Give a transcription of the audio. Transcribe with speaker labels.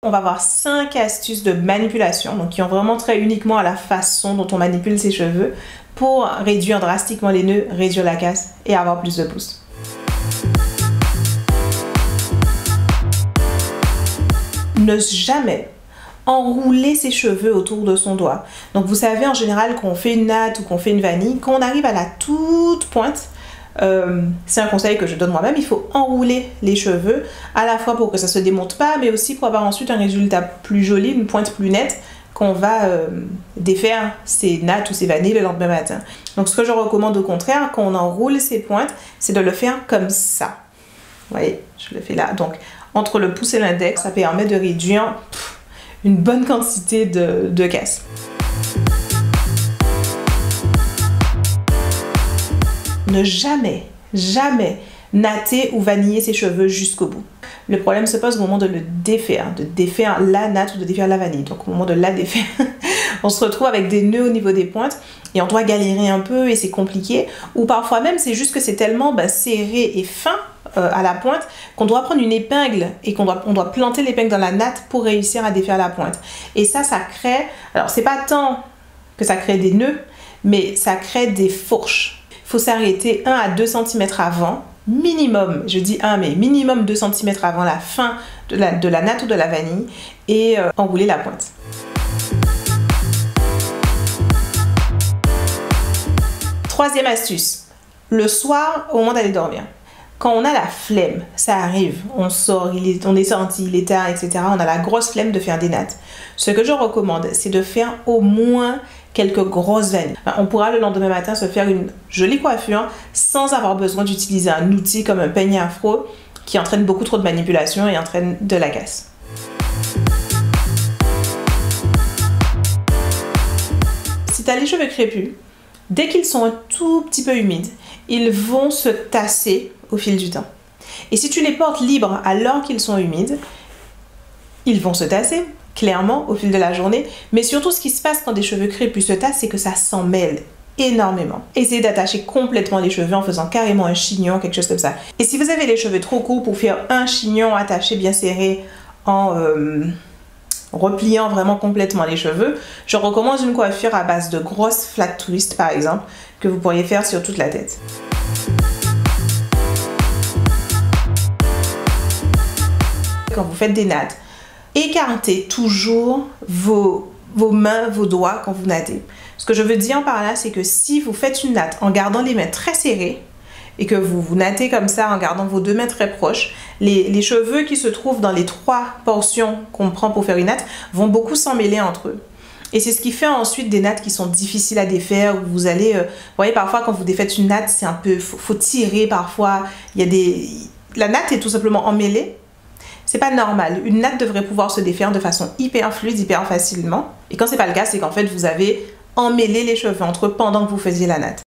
Speaker 1: On va voir 5 astuces de manipulation, donc qui ont vraiment trait uniquement à la façon dont on manipule ses cheveux pour réduire drastiquement les nœuds, réduire la casse et avoir plus de pousse. Ne jamais enrouler ses cheveux autour de son doigt. Donc vous savez en général qu'on fait une natte ou qu'on fait une vanille, quand on arrive à la toute pointe, c'est un conseil que je donne moi-même, il faut enrouler les cheveux à la fois pour que ça se démonte pas, mais aussi pour avoir ensuite un résultat plus joli, une pointe plus nette qu'on va défaire ses nattes ou ses vanilles le lendemain matin. Donc ce que je recommande au contraire quand on enroule ses pointes, c'est de le faire comme ça. Vous voyez, je le fais là. Donc entre le pouce et l'index, ça permet de réduire une bonne quantité de casse. Ne jamais natter ou vaniller ses cheveux jusqu'au bout. Le problème se pose au moment de le défaire, la natte ou de défaire la vanille. Donc au moment de la défaire, on se retrouve avec des nœuds au niveau des pointes et on doit galérer un peu et c'est compliqué. Ou parfois même c'est juste que c'est tellement serré et fin à la pointe qu'on doit prendre une épingle et qu'on doit planter l'épingle dans la natte pour réussir à défaire la pointe. Et ça crée, alors c'est pas tant que ça crée des nœuds, mais ça crée des fourches. Il faut s'arrêter 1 à 2 cm avant, minimum, je dis 1, mais minimum 2 cm avant la fin de la natte ou de la vanille et enrouler la pointe. Troisième astuce, le soir au moment d'aller dormir. Quand on a la flemme, ça arrive, on sort, on est sorti, il est tard, etc. On a la grosse flemme de faire des nattes. Ce que je recommande, c'est de faire au moins quelques grosses vanilles. On pourra le lendemain matin se faire une jolie coiffure sans avoir besoin d'utiliser un outil comme un peigne afro qui entraîne beaucoup trop de manipulation et entraîne de la casse. Si tu as les cheveux crépus, dès qu'ils sont un tout petit peu humides, ils vont se tasser au fil du temps. Et si tu les portes libres alors qu'ils sont humides, ils vont se tasser clairement au fil de la journée. Mais surtout, ce qui se passe quand des cheveux crépus se tassent, c'est que ça s'en mêle énormément. Essayez d'attacher complètement les cheveux en faisant carrément un chignon, quelque chose comme ça. Et si vous avez les cheveux trop courts pour faire un chignon attaché bien serré en repliant vraiment complètement les cheveux, je recommande une coiffure à base de grosses flat twists par exemple, que vous pourriez faire sur toute la tête. Quand vous faites des nattes, écartez toujours vos mains, vos doigts quand vous nattez. Ce que je veux dire par là, c'est que si vous faites une natte en gardant les mains très serrées et que vous nattez comme ça en gardant vos 2 mains très proches, les cheveux qui se trouvent dans les 3 portions qu'on prend pour faire une natte vont beaucoup s'emmêler entre eux. Et c'est ce qui fait ensuite des nattes qui sont difficiles à défaire. Où vous allez, vous voyez, parfois quand vous défaites une natte, c'est un peu, faut tirer parfois. La natte est tout simplement emmêlée. C'est pas normal. Une natte devrait pouvoir se défaire de façon hyper fluide, hyper facilement. Et quand c'est pas le cas, c'est qu'en fait vous avez emmêlé les cheveux entre eux pendant que vous faisiez la natte.